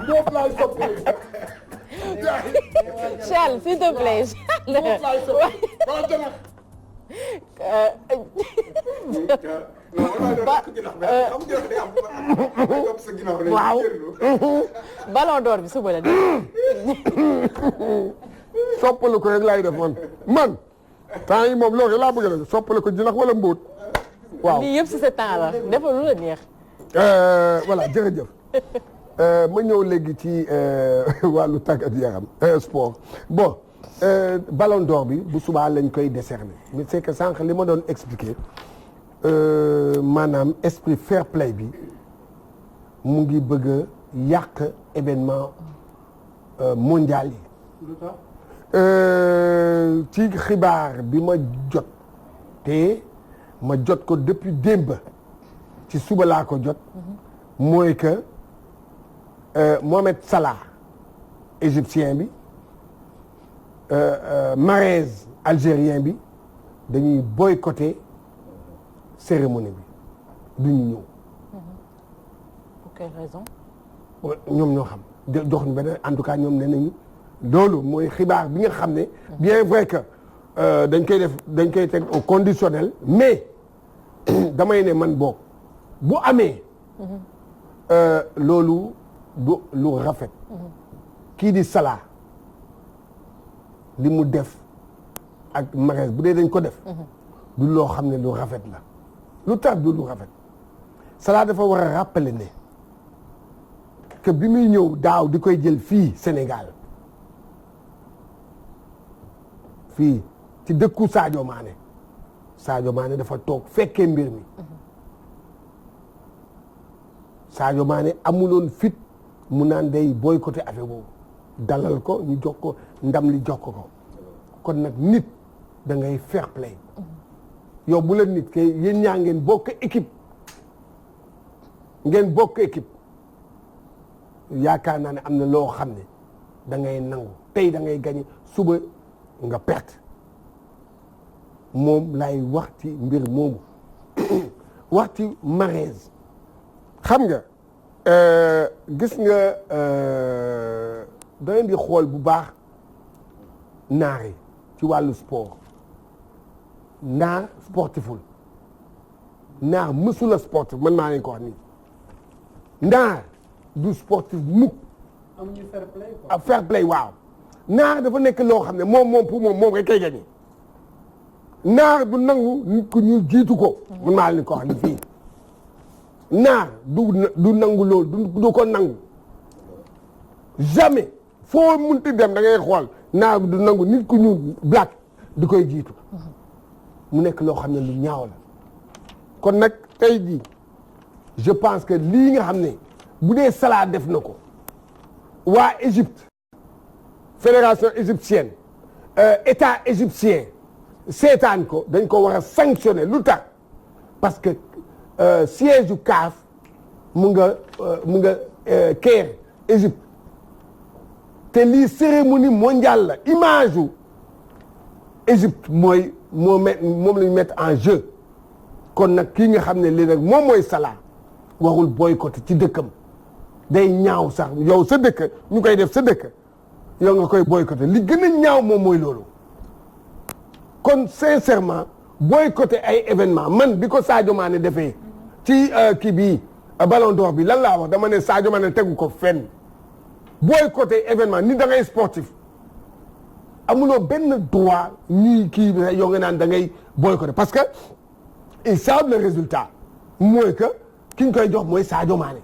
Mboof laay soppi. Charles s'il te plaît. Mboof laay soppi. wala janax. waaw ballon d'or bi suba la. soppali ko rek laay def man temps yi moom loolu laa bëgg a def soppali ko jinax wala mbóot waaw lii yëpp si sa temps la defal lu la neex. voilà jërëjëf ma ñëw léegi ci wàllu tàggat yaram sport bon ballon d'or bi bu subaa lañ koy décerner mais c'est que sànq li ma doon expliquer maanaam esprit fair play bi mu ngi bëgg a yàq événement mondial yi. ci xibaar bi ma jot te ma jot ko depuis démb ci suba laa ko jot mooy que Mohamed Salah égyptien bi Mahrez algérien bi dañuy boycotter cérémonie bi du ñu ñëw. Pour quelle raison. ñoom ñoo xam jox ñu benn en tout cas ñoom nee nañu. loolu mooy xibaar bi nga xam ne bien vrai que dañ koy teg au conditionnel mais damay ne man boog bu amee loolu du lu rafet kii di Salah li mu def ak Mahrez bu dee dañ ko def du loo xam ne lu rafet la lu tax du lu rafet Salah dafa war a rappeler ne que bi muy ñëw daaw di koy jël fii Sénégal fii ci dëkku Sadio Mané dafa toog fekkee mbir mi Sadio Mané amuloon fit mu naan day boycotté affaire boobu dalal ko ñu jox ko ndam li jox ko kon nag nit da ngay fair play yow bu la nit kay yéen ñaa ngeen bokk équipe yaakaar naa ne am na loo xam ne da ngay nangu tey da ngay gagné suba nga perte moom lay wax ci mbir moomu wax ci Mahrez xam nga gis nga da ngeen di xool bu baax naar yi ci wàllu sport naar sportiful naar mësula sportif man maa leen ko wax nii naar du sportif mukk amuñu fair play quoi. fair play waaw naar dafa nekk loo xam ne moom pour moom rek kay gagné naar du nangu nit ku ñuul jiitu ko man maa leen ko wax ni fii naar du nangu loolu du ko nangu jamais foo munti dem da ngay xool naar du nangu nit ku ñuul black di koy jiitu mu nekk loo xam ne lu ñaaw la kon nag tey jii je pense que lii nga xam ne bu dee Salah def na ko waa Égypte fédération égyptienne état égyptien seetaan ko dañ ko war a sanctionner lu tax parce que siège u CAF mu nga Caire Égypte te lii cérémonie mondiale la image u Égypte moom la ñu mettre en jeu kon nag kii nga xam ne lii nag moom mooy Salah warul boycotté ci dëkkam day ñaaw sax yow sa dëkk ñu koy def sa dëkk yow nga koy boycotté li gën a ñaaw moom mooy loolu kon sincèrement boycotté ay événement man bi ko Sadio Mané defee ci kii bii Ballon d'Or bi lan laa wax dama ne Sadio Mané tegu ko fenn boycotté événement ni da ngay sportif amuloo benn droit ñuy kii yow nga naan da ngay boycotté parce que ils savent le résultat mooy que ki ñu koy jox mooy Sadio Mané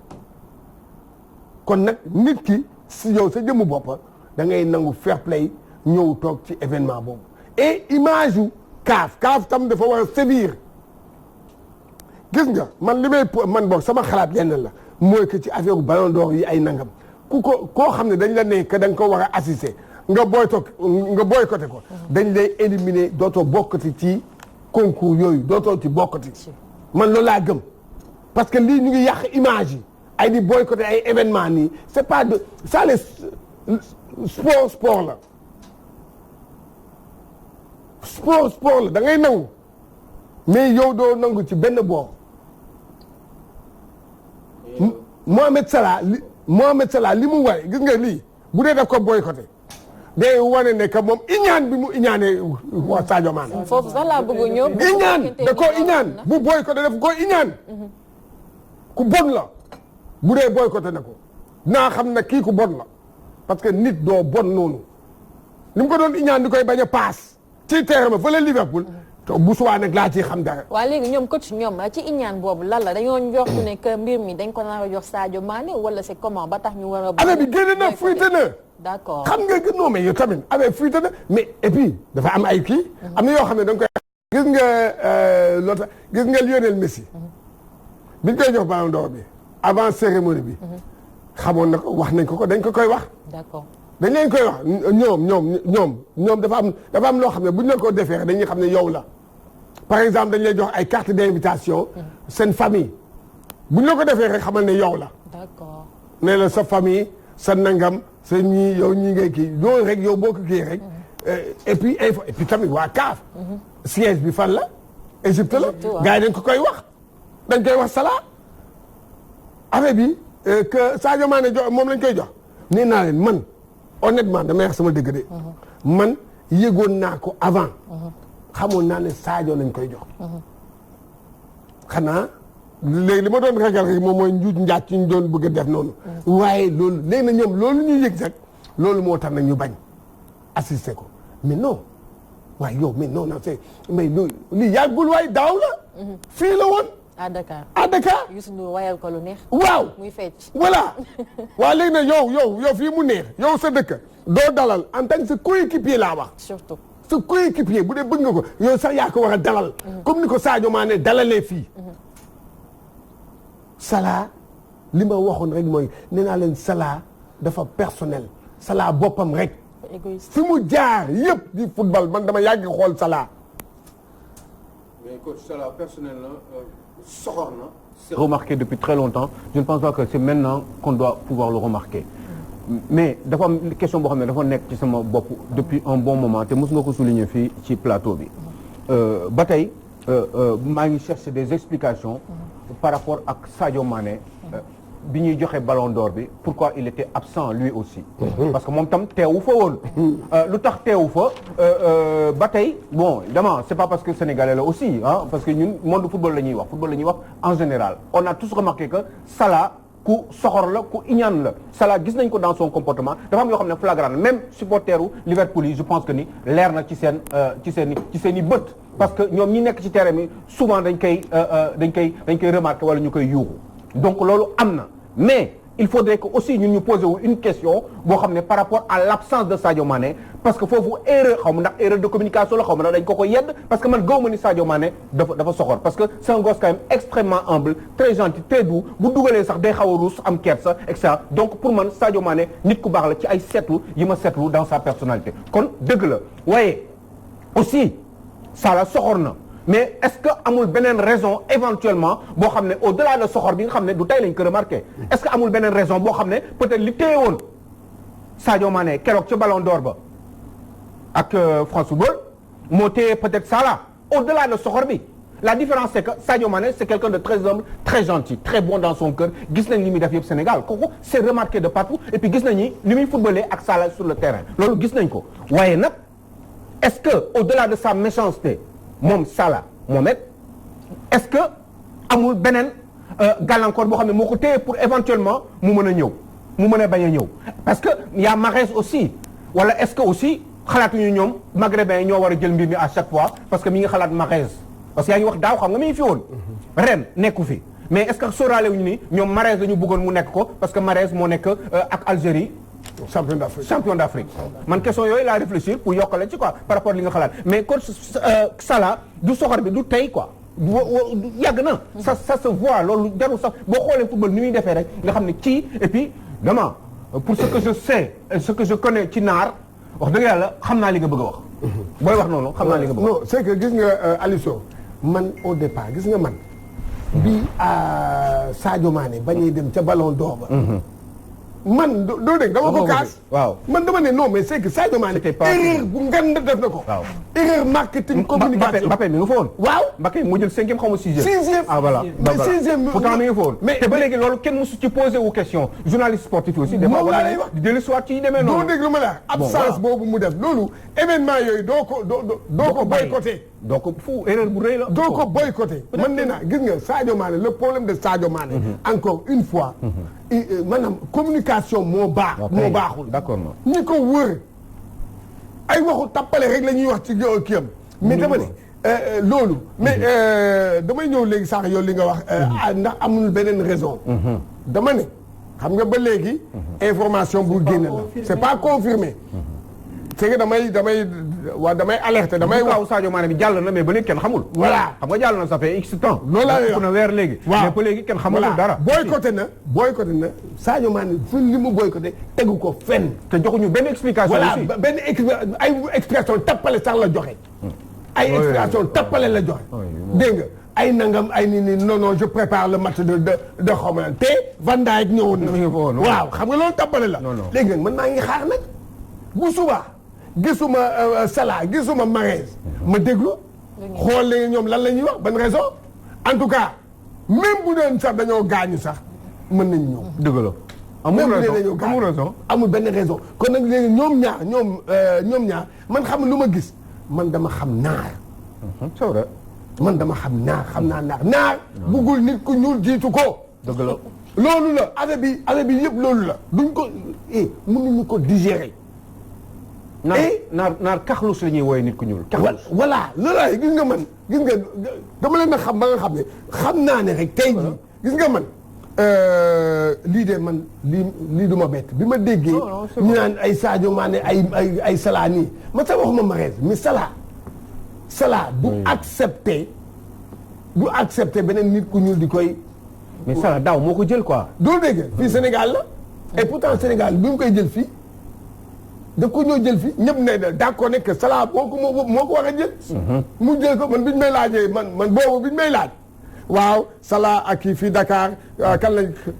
kon nag nit ki si yow sa jëmmu bopp da ngay nangu fair play ñëw toog ci événement boobu et image yu CAF tam dafa war a sévir gis nga man li may man boog sama xalaat lenn la mooy que ci affaire Ballon d'Or yi ay nangam koo xam ne dañ la ne que da nga ko war a assister nga boycotté ko dañ lay éliminer dootoo bokkati ci concours yooyu dootoo ci bokkati man loolu laa gëm parce que lii ñu ngi yàq image yi ay di boycotté ay événement nii c'est pas de ça les sport la sport la da ngay nangu mais yow doo nangu ci benn boor Mohamed Salah li mu waree gis nga lii bu dee daf ko boycotté day wane ne que moom iñaan bi mu iñaanee waa Sadio Mané. foofu sax laa bëgg ñëw. iñaan da koo iñaan bu boycotté daf koo iñaan. ku bon la bu dee boycotté na ko naa xam ne kii ku bon la parce que nit doo bon noonu ni mu ko doon iñaan di koy bañ a paas ci terrain ba fële Liverpool. bu subaa nag laa ciy xam dara. waaw léegi ñoom coach ñoom ci iñaan boobu lan la dañoo njort ne que mbir mi dañ ko nar a jox Sadio Mané wala c'est comment ba tax ñu war a. affaire bi génne na fuite na. d'accord xam nga non mais yow tamit affaire fuite na mais et puis dafa am ay kii. am na yoo xam ne da nga koy. gis nga loolu gis nga Lionel Messi. bi ñu koy jox Ballon d'Or bi avant cérémonie bi. xamoon na ko wax nañ ko dañ ko koy wax. d'accord. dañ leen koy wax ñoom dafa am loo xam ne bu ñu la ko defee dañuy xam ne yow la par exemple dañ lay jox ay carte d'invitation seen famille bu ñu la ko defee rek xamal ne yow la. d'accord. ne la sa famille sa nangam sa ñii yow ñii ngay kii loolu rek yow boo ko kii rek. et puis tamit waa CAF. siège bi fan la. Égypte la gars yi dañ ko koy wax. dañ koy wax Salah affaire bi que Sadio Mané jox moom lañ koy jox nee naa leen man. honnêtement damay wax sama dëgg de. man yëgoon naa ko avant. xamoon naa ne Sadio lañ koy jox. xanaa léegi li ma doon ragal rek moom mooy njuuj njaaj ci ñu doon bëgg a def noonu. waaye loolu léegi na ñoom loolu ñu yëg sax loolu moo tax nag ñu bañ assister ko mais non waaye yow mais non c'est mais lii yàggul waaye daaw la. fii la woon. à Dakar. à Dakar. Youssou Ndour wayal ko lu neex. waaw muy fecc. voilà waaw léegi nag yow fii mu neex yow sa dëkk doo dalal en tant que sa coéquipier laa wax. surtout. sa coéquipier bu dee bëgg nga ko yow sax yaa ko war a dalal. comme ni ko Sadio Mané dalalee fii. Salah li ma waxoon rek mooy nee naa leen Salah dafa personnel Salah boppam rek. égoïste. fi mu jaar yëpp di football man dama yàgg xool Salah. mais coach Salah personnel na soxor na. C'est remarqué depuis très longtemps je ne pense pas que c'est maintenant qu'on doit pouvoir le remarquer mais dafa am question boo xam ne dafa nekk ci sama bopp depuis un bon moment te mos nga ko souligner fii ci plateau bi ba tey maa ngi chercher des explications par rapport ak Sadio Mané bi ñuy joxe ballon d'or bi pourquoi il était absent lui aussi parce que moom tam teewu fa woon lu tax teewu fa ba tey bon évidemment c'est pas parce que sénégalais la aussi ah parce que ñun monde football la ñuy wax en général on a tous remarqué que Salah ku soxor la ku iñaan la Salah gis nañ ko dans son comportement dafa am yoo xam ne flagrant même supporteru Liverpool yi je pense que ni leer na ci seen i bët parce que ñoom ñi nekk ci terrain bi souvent dañ koy remarquer wala ñu koy yuuxu donc loolu am na mais il faudrait que aussi ñun ñu poser wu une question boo xam ne par rapport à l'absence de Sadio Mané parce que foofu erreur xaw ma ndax erreur de communication la xaw ma ndax dañ ko yedd parce que man gaw ma ni Sadio Mané dafa soxor parce que c'est un gosse quand même extrêmement humble très gentil très doux bu dugalee sax day xaw a ruus am kersa et cetera donc pour man Sadio Mané nit ku baax la ci ay seetlu yi ma seetlu dans sa personnalité kon dëgg la waaye aussi Salah soxor na mais est-ce que amul beneen raison éventuellement boo xam ne au-delà de soxor bi nga xam ne du tey lañ ko remarqué est-ce que amul beneen raison boo xam ne peut-être li téye woon Sadio Mané keroog ca Ballon d'Or ba ak France Football moo téye peut-être Salah au-delà de soxor bi la différence c'est que Sadio Mané c'est quelqu'un de très humble très gentil très bon dans son cœur gis nañ li muy def yëpp Sénégal kooku c'est remarqué de partout et puis gis nañ ni li muy footballé ak Salah sur le terrain loolu gis nañ ko waaye nag est-ce que au-delà de sa méchanceté moom Salah Mohamed est-ce que amul beneen gàllankoor boo xam ne moo ko téye pour éventuellement mu mën a ñëw mu mën a bañ a ñëw parce que y a Mahrez aussi wala est-ce que aussi xalaatuñu ñoom maghrébins ñoo war a jël mbir mi à chaque fois parce que mi ngi xalaat Mahrez parce que yaa ngi wax daaw xam nga mi ngi fi woon ren nekku fi mais est-ce que sóoraale wuñu ni ñoom Mahrez la ñu bëggoon mu nekk ko parce que Mahrez moo nekk ak Algérie champion d'Afrique man question yooyu laa réfléchir pour yokkale ci quoi par rapport li nga xalaat mais coach Salah du soxor bi du tey quoi yàgg na ça se voit loolu jarul sax boo xoolee football ni muy defee rek nga xam ne kii et puis vraiment pour ce que je sais ce que je connais ci naar wax dëgg yàlla xam naa li nga bëgg a wax booy wax noonu xam naa li nga bëgg a wax non c'est que gis nga Aliou man au départ gis nga man bi Sadio Mané bañuy dem ca Ballon d'Or ba man doo dégg dama ko kaas. waaw man dama ne non mais c'est que Sadio Mané erreur bu ngand def na ko. waaw erreur marketing communication. Mbappé mi nga fa woon. waaw Mbappé mu jël 5e xaw ma 6e. 6e ah voilà mais 6e. pourtant mi nga fa woon. mais te ba léegi loolu kenn musu ci posé wu question journaliste sportif aussi. des fois moom laa lay wax di dellu soit ci demee noonu. doo dégg lu ma la absence boobu mu def loolu événement yooyu doo ko boycotté. donc fu erreur bu rëy la. doo ko boycotté man nee naa gis nga Sadio Mané le problème de Sadio Mané. encore une fois. maanaam communication moo baax. moo baaxul d'accord non. ñi ko wër ay waxu tappale rek la ñuy wax ci kii am. mais dama ne loolu. mais damay ñëw léegi sax yow li nga wax. ndax amul beneen raison. dama ne xam nga ba léegi. information bu génn la c'est pas confirmé. c'est que damay alerter damay wax. waaw Sadio Mané bi jàll na mais ba léegi kenn xamul. voilà xam nga jàll na ça fait x temps. loolu laa lay wax na weer léegi. mais ba léegi kenn xamul dara. boycotté na Sadio Mané fu li mu boycotté tegu ko fenn. te joxuñu benn explication. voilà aussi benn ay expression tappale sax la joxe. ay expression tappale la joxe. dégg nga ay nangam ay ni non je prépare le match de xawma te Van Dijk ñëwoon na. waaw xam nga loolu tappale la. léegi nag man maa ngi xaar nag bu subaa gisuma Salah gisuma Mahrez ma déglu xool léegi ñoom lan la ñuy wax ban raison en tout cas même bu doon sax dañoo gaañu sax mën nañ ñëw. dëgg la amul raison amul benn raison kon nag léegi ñoom ñaar man xam lu ma gis man dama xam naar. c'est vrai. man dama xam naa naar buggul nit ku ñuul jiitu ko. dëgg la loolu la affaire bi yëpp loolu la duñ ko mënuñu ko digérer. naar kaxlus la ñuy wooye nit ku ñuul. kaxlus voilà loolu gis nga man gis nga dama leen a xam ba nga xam ne xam naa ne rek tey jii gis nga man lii de man lii du ma bett bi ma déggee. ñu naan ay Sadio Mané ay Salah nii man sax waxuma Mahrez mais Salah du accepter beneen nit ku ñuul di koy. mais Salah daaw moo ko jël quoi. doo dégg fii Sénégal la et pourtant Sénégal bi mu koy jël fii. da ko ñoo jël fi ñëpp ne d'accord ne que Salah moo ko war a jël. mu jël ko man biñ may laajee man boobu biñ may laaj. waaw Salah ak kii fii Dakar kan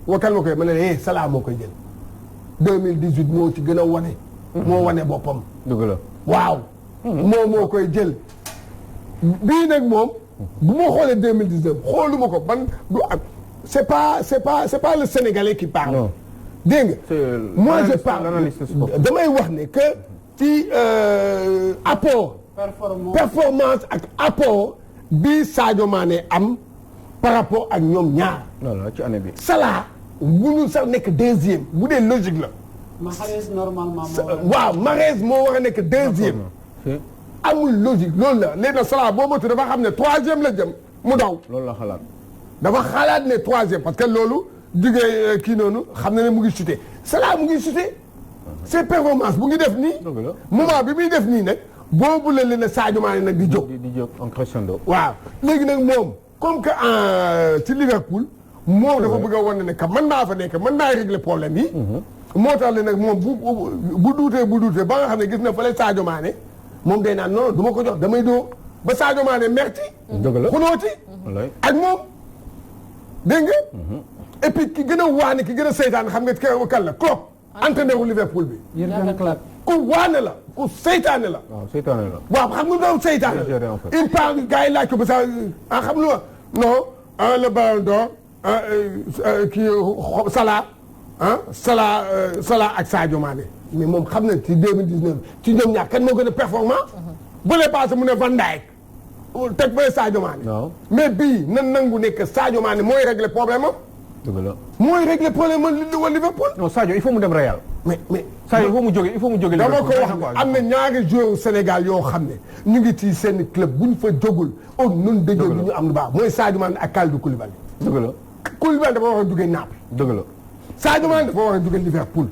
ma koy ma ne Salah moo koy jël. 2018 moo ci gën a wane. moo wane boppam. dëgg la waaw. moo koy jël. bii nag moom. bu ma xoolee 2019 xooluma ko ban du ak c'est pas le Sénégalais qui parle. non. dégg nga moi je parle damay wax ne que ci apport. performance ak apport bi Sadio Mané am par rapport ak ñoom ñaar. voilà ci année bi. Salah bu ñu sax nekk deuxième bu dee logique la. Mahrez normalement waaw Mahrez moo war a nekk deuxième. amul logique loolu la léegi nag Salah boo motu dafa xam ne troisième la jëm mu daw. loolu la xalaat. dafa xalaat ne troisième parce que loolu. jugee kii noonu xam na ne mu ngi chuté Salah mu ngi chuté ses performances bu ngi def nii. moment bi muy def nii nag boobu la leen a Sadio Mané nag di jóg. di jóg en crescendo. waaw léegi nag moom comme que ci Liverpool. moom dafa bëgg a wane ne que mën naa fa nekk mën naa régler problème yi. moo tax le nag moom bu duutee ba nga xam ne gis na fële Sadio Mané moom day naan non du ma ko jox damay doo ba Sadio Mané merti. dëgg la xunooti. ak moom dégg nga. et puis ki gën a waane ki gën a seytaane xam nga kan la Klopp entraîneur Liverpool bi. Jürgen Klopp. ku waane la ku seytaane la. waaw seytaane la. waaw xam nga doon seytaane la. il parle gars yi laaj ko ba sax xam lu ma non le ballon d'or kii Salah ak Sadio Mané mais moom xam na ci 2019 ci ñoom ñaar kan moo gën a performant. bu lee passé mu ne Van Dijk teg ba Sadio Mané. mais bii nan nangu nekk Sadio Mané mooy régler problème am. dëgg la mooy régler problème am Liverpool. non Sadio il faut mu dem Real. mais Sadio il faut mu jóge dama ko wax am na ñaari joueurs Sénégal yoo xam ne ñu ngi ci seen club bu ñu fa jógul au nun dëjoo ñu am lu baax mooy Sadio Mané ak Kalidou Koulibaly. dëgg la Koulibaly dafa war a jóge Naples. dëgg la Sadio Mané dafa war a jóge Liverpool.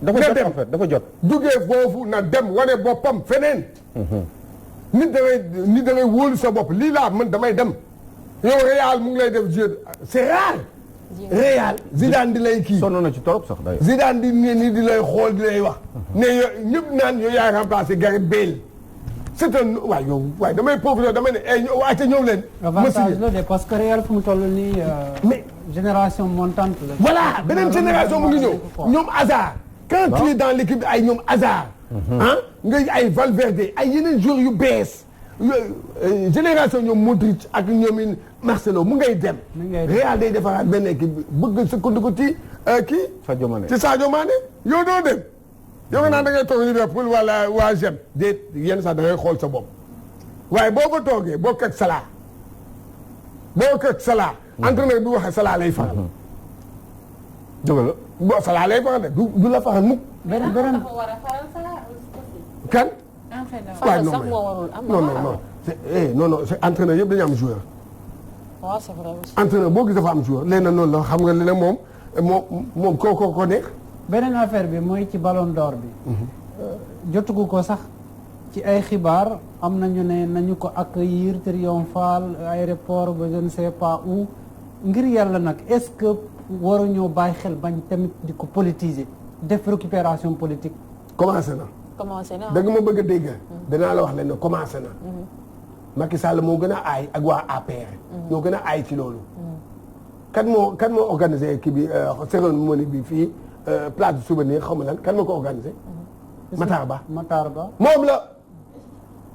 dafa jot en fait dafa jot. jógee foofu na dem wane boppam feneen. nit da ngay wóolu sa bopp lii laa man damay dem yow Real mu ngi lay def jeu c'est rare. Real Zidane di lay kii. sonn na ci torop sax day. Zidane di nii di lay xool di lay wax. ne yo ñëpp naan yow yaay remplacé Gareth Bale. c'est un damay profité damay ne waa ca ñëw leen. avantage la de parce que Real fu mu toll nii. mais génération montante la. voilà beneen génération mu ngi ñëw ñoom Hazard. quand tu es dans l'équipe ay ñoom Hazard. ah nga ay Valverde ay yeneen joueurs yu bees. génération ñoom Modric ak ñoom Marcelo mu ngay dem. Real day defaraat benn équipe bëgg sukkandiku ci kii. Sadio Mané ci Sadio Mané yow doo dem. yow nga naan da ngay toog Liverpool wala waa GEM. déet yenn sax da ngay xool sa bopp. waaye boo ko toogee boo kek Salah. boo kek Salah. entraîneur bi waxee Salah lay faral. dëgg la. bon Salah lay faral de du la faral mukk. beneen kan. faral sax moo warul am. non c'est entraîneur yëpp dañu am joueur. waaw c'est vrai aussi. entraîneur boo gis dafa am joueur léegi nag noonu la xam nga léeg moom ko neex. beneen affaire bi mooy ci ballon d'or bi. jotugu ko sax ci ay xibaar am nañu ne nañu ko accueillir triomphal aéroport ba je ne sais pas où ngir yàlla nag est-ce que waruñoo bàyyi xel bañ tamit di ko politiser def récupération politique. commencé na. da nga ma bëgg a dégg. danaa la wax ne commencé na. Macky Sall moo gën a aay ak waa APR. ñoo gën a aay ci loolu. kan moo organisé kii bi cérémonie bi fii place du souvenir xaw ma lan kan moo ko organisé. Matar Ba moom la.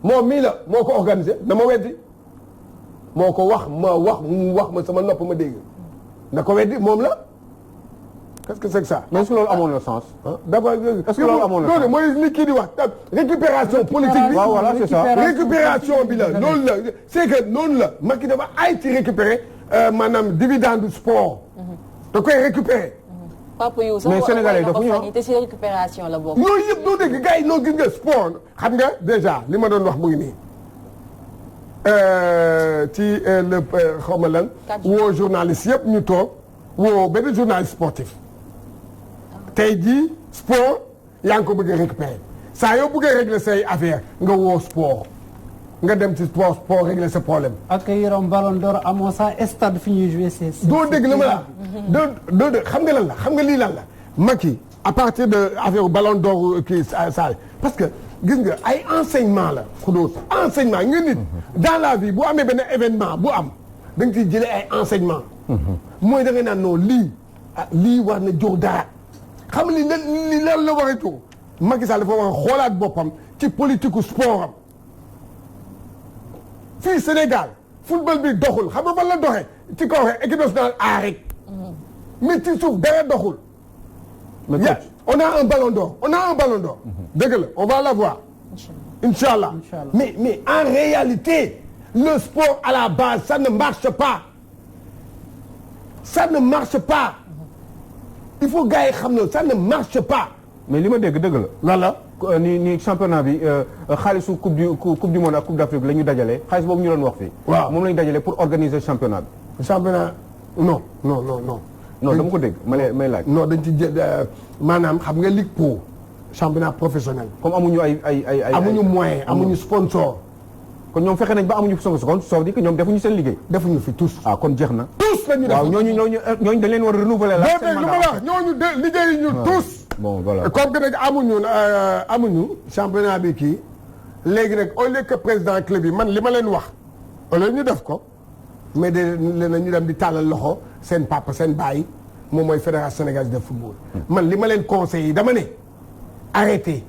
moom mii la moo ko organisé na ma weddi. moo ko wax mu wax ma sama nopp ma dégg. na ko weddi moom la. qu'est-ce que c'est que ça. mais est-ce que loolu amoon na sens. d'abord est-ce que loolu amoon na sens mooy li kii di wax récupération politique bi. waaw voilà c'est ça récupération bi la loolu la c'est que noonu la Macky dafa ay ci récupérer maanaam dividende sport. da koy récupérer. Papa Youssou sax mais Sénégalais dafa ñëw te ci récupération la bokk. yooyu yëpp doo dégg gars yi noo gis nga sport xam nga déjà li ma doon wax mu ngi nii. ci le xaw ma lan. woo journaliste yëpp ñu toog woo benn journaliste sportif. tey jii sport yaa ngi ko bëgg a récupérer saa yoo bëggee régler say affaire nga woo sport nga dem ci sport régler sa problème. accueillir un ballon d'or amoo sa stade fi ñuy jouer c'est doo dégg la ma la. doo xam nga lan la xam nga lii lan la. Macky à partir de affaire ballon d'or kii saa parce que gis nga ay enseignement la xudóos enseignement nga nit dans la vie bu amee benn événement bu am da nga ciy jëlee ay enseignement mooy da nga naan non lii war na jóg dara. xam li lan la war a jóg Macky Sall dafa war a xoolaat boppam ci politique sport am fii Sénégal football bi doxul xam nga fan la doxee ci kaw équipe nationale A rek mais ci suuf dara doxul. on a un ballon d'or dëgg la on va l'avoir inchallah mais en réalité le sport à la base ça ne marche pas il faut gars yi xam ne ça ne marche pas. mais li ma dégg dëgg la. lan la ni championnat bi xaalisu coupe du monde ak coupe d'Afrique la ñu dajale xaalis boobu ñu doon wax fii. waaw moom la ñu dajale pour organiser championnat bi. championnat non. non dama ko dégg may laaj. non dañ ci jël maanaam xam nga Ligue Pro championnat professionnel. comme amuñu ay amuñu moyen amuñu sponsor. kon ñoom fexe nañ ba amuñu sponsor kon ça veut dire que ñoom defuñu seen liggéey. defuñu fi tous. ah kon jeex na. tous la ñu def waaw ñooñu dañ leen war a renouveler la seen mandat. wax ñooñu liggéey ñu tous. bon voilà comme que nag amuñu championnat bi kii léegi nag au lieu que président club yi man li ma leen wax au lieu ñu def ko mais de leen ñu dem di tàllal loxo seen papa seen baay moom mooy fédération sénégalaise de football. man li ma leen conseillé dama ne arrêtez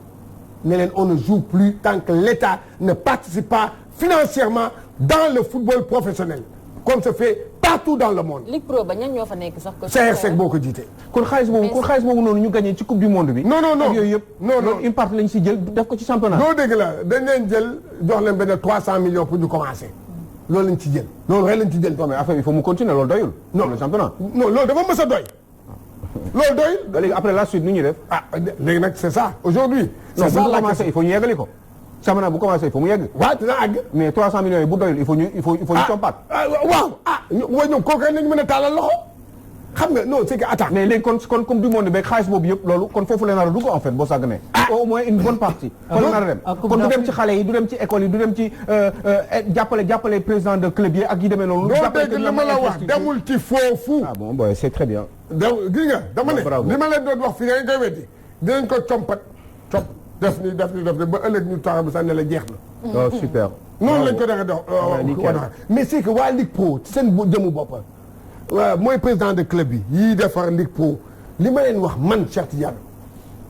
ne leen on ne joue plus tant que l'État ne participe pas financièrement dans le football professionnel comme se fait partout dans le monde. Ligue Pro ba ñan ñoo fa nekk sax. CRC boo ko jiite. kon xaalis boobu noonu ñu gagné ci coupe du monde bi. non ak yooyu yëpp. non une partie lañ si jël def ko ci championnat. doo dégg la dañ leen jël jox leen benn 300 millions pour ñu commencer. loolu lañ ci jël. loolu rek lañ ci jël. non mais affaire il faut mu continuer loolu doyul. non le championnat. non loolu dafa mës a doy. loolu doyul. léegi après la suite nu ñuy def. léegi nag c'est ça aujourd'hui. c'est ça la commencé il faut ñu yeggali ko. championnat bu commencé il faut mu yegg. waaw dina àgg. mais 300 millions yi bu doyul il faut ñu compat. waaw ñoom kooku rek nañu mën a taalal loxo. xam nga non c'est que attends. mais léegi kon coupe du monde beeg xaalis boobu yëpp loolu kon foofu la nar a dugg en fait boo sàgganee. au moins une bonne partie. fa la nar a dem kon du dem ci xale yi du dem ci école yi du dem ci jàppale président de club yi ak yi demee noonu. jàppale dégg li ma la wax demul ci foofu. ah bon boy c'est très bien. gis nga dama ne li ma leen doon wax fii nga koy weddi dinañ ko compat def ni ba ëllëg ñu taxaw ba sax ne la jeex na. oh super. noonu lañ ko defee dox mais c'est que waa Ligue Pro ci seen jëmu boppam mooy président de club yi yii defar Ligue Pro li ma leen wax man Cheikh Tidiane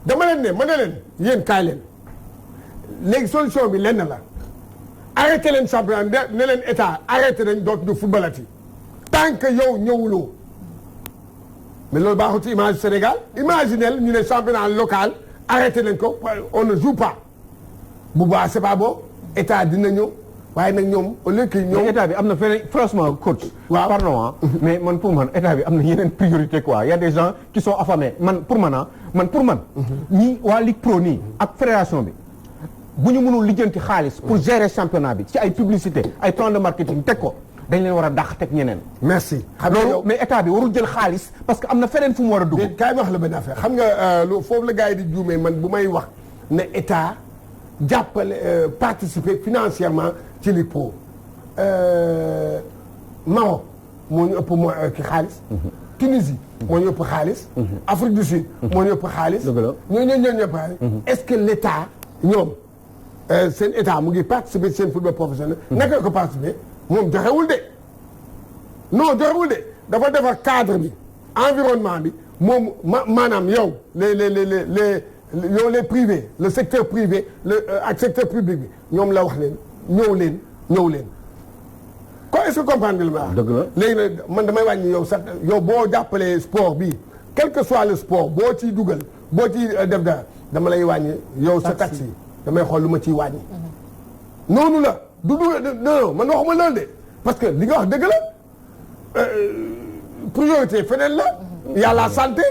dama leen ne ma ne leen yéen kaay leen léegi solution bi lenn la arrêté leen championnat ne leen état arrêté nañ dootuñu footballati tant que yow ñëwuloo mais loolu baaxul ci image Sénégal imaginez ñu ne championnat local arrêté nañ ko on ne joue pas bu baax c'est pas bon état dina ñëw waaye nag ñoom au lieu que ñoom état bi am na feneen franchement coach. waaw pardon ah. mais man pour man état bi am na yeneen priorité quoi y a des gens qui sont affamés man pour man ñi waa Ligue Pro nii ak fédération bi bu ñu mënul lijjanti xaalis pour gérer championnat bi ci ay publicité ay plan de marketing teg ko dañ leen war a dàq teg ñeneen. merci. xam nga loolu mais état bi warul jël xaalis parce que am na feneen fu mu war a dugg. kaay ma wax la benn affaire xam nga foofu la gars yi di juumee man bu may wax ne état jàppale participer financièrement ci Ligue Pro Maroc moo ñu ëpp moo ki xaalis. Tunisie moo ñu ëpp xaalis. Afrique du Sud moo ñu ëpp xaalis. dëgg la ñoo ëpp xaalis. est-ce que l'état ñoom seen état mu ngi participer seen football professionnel. naka la ko participer moom joxewul de non joxewul de dafa defar cadre bi environnement bi moom maanaam yow les privés le secteur privé ak secteur public bi ñoom la wax leen ñëw leen ko est-ce que comprendre nga li ma wax. dëgg la léegi nag man damay wàññi yow sax yow boo jàppalee sport bi quel que soit le sport boo ciy dugal boo ciy def dara dama lay wàññi yow sa taxi damay xool lu ma ciy wàññi. noonu la du non man waxuma loolu de parce que li nga wax dëgg la priorité feneen la. y a la santé.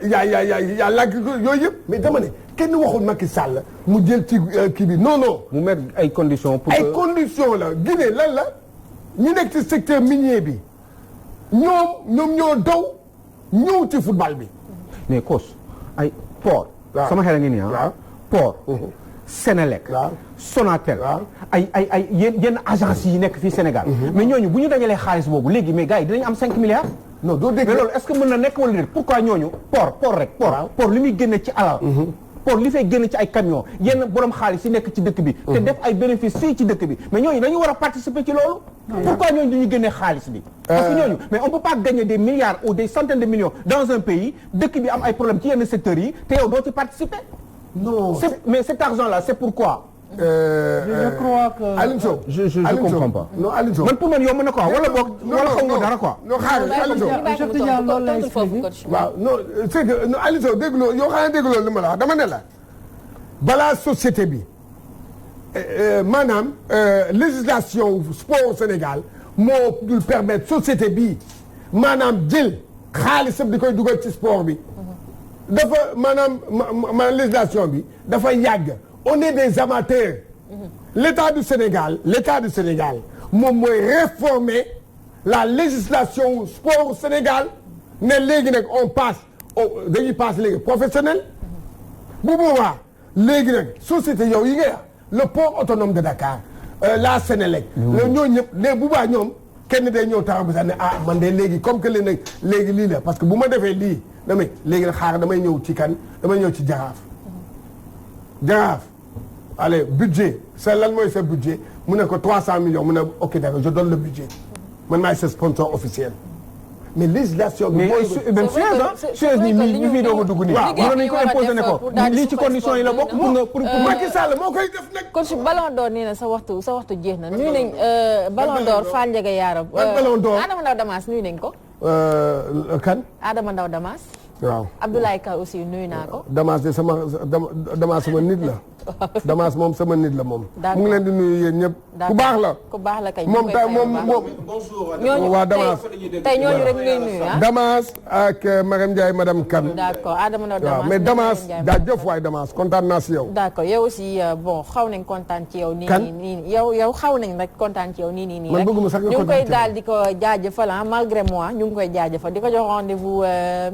y a l'agriculture yooyu yëpp mais dama ne kenn waxul Macky Sall mu jël ci kii bi non. mu mettre ay conditions pour ay conditions la Guinée lan la ñu nekk ci secteur minier bi ñoom ñoo daw ñëw ci football bi. mais coach ay port. sama xel a ngi nii ah. port. Sénélec. Sonatel. ay yenn agence yi nekk fii Sénégal. mais ñooñu bu ñu dajalee xaalis boobu léegi mais gars yi dinañ am 5 milliards. non doo dégg mais loolu est-ce que mën na nekk wala déet pourquoi ñooñu port li muy génne ci alal. port li fay génne ci ay camions yenn borom xaalis yi nekk ci dëkk bi. te def ay bénéfices fii ci dëkk bi mais ñooñu dañu war a participer ci loolu. pourquoi ñooñu dañuy génne xaalis bi. parce que ñooñu mais on peut pas gagner des milliards ou des centaines de millions dans un pays dëkk bi am ay problèmes ci yenn secteurs yi te yow doo ci participer. non mais cet argent là c'est pourquoi. je crois que. Aliou Sow je comprends pas. non Aliou Sow man pour man yow mën na quoi wala boog. wala xaw ma dara quoi. non xaaral Aliou Sow Cheikh Tidiane loolu lay expliqué. waaw non c'est que non Aliou Sow dégguloo yow xanaa dégguloo li ma la wax dama ne la balaa société bi maanaam législation sport au Sénégal moo dul permettre société bi maanaam jël xaalisam di koy dugal ci sport bi. dafa maanaam législation bi dafa yàgg. on est des amateurs. L'État du Sénégal moom mooy réformer la législation sport au Sénégal ne léegi nag on passe dañuy passe léegi professionnel. bu boobaa léegi nag société yow yi nga le port autonome de Dakar la Sénélec. loolu ñooñu ñëpp ne bu baax ñoom kenn day ñëw taxaw bi sax ne man de léegi comme que léegi lii la parce que bu ma defee lii léegi nag xaaral damay ñëw ci kan damay ñëw ci Jaraaf. allez budget c'est lan mooy sa budget mu ne ko 300 millions mu ne ok d'accord je donne le budget man maay sa sponsor officiel mais législation bi. même Suez nii ñu fi doog a dugg nii. waaw mënoon nañu ko imposer ne ko lii ci conditions yi la bokk. pour Macky Sall moo koy def nag. coach Ballon d'Or nee na sa waxtu jeex na nuyu nañ Ballon d'Or Fall Ndiaga Yaram. Ballon d'Or Adama Ndaw Damas nuyu nañ ko. kan. Adama Ndaw Damas. waaw Abdoulaye Ka aussi nuyu naa ko. Damas de sama nit la. Damas moom sama nit la moom. mu ngi leen di nuyu yéen ñëpp. ku baax la. kay moom bonjour. waa Damas tey ñooñu rek ngay nuyu ah. Damas ak Marème Ndiaye madame Kane. d'accord Adama Ndaw Damas. mais Damas jaajëf waay Damas kontaan naa si yow. d'accord yow aussi bon xaw nañ kontaan ci yow. nii yow xaw nañ rek kontaan ci yow nii man bëgguma sax nga ñu ngi koy daal di ko jaajëfal malgré moi ñu ngi koy jaajëfal di ko jox rendez-vous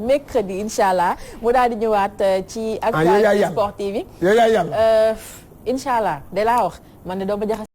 mercredi incha mu daal di ñëwaat ci actualité sportive yi. yow yaa yàlla. incha allah de laa wax man de doo ma jaxase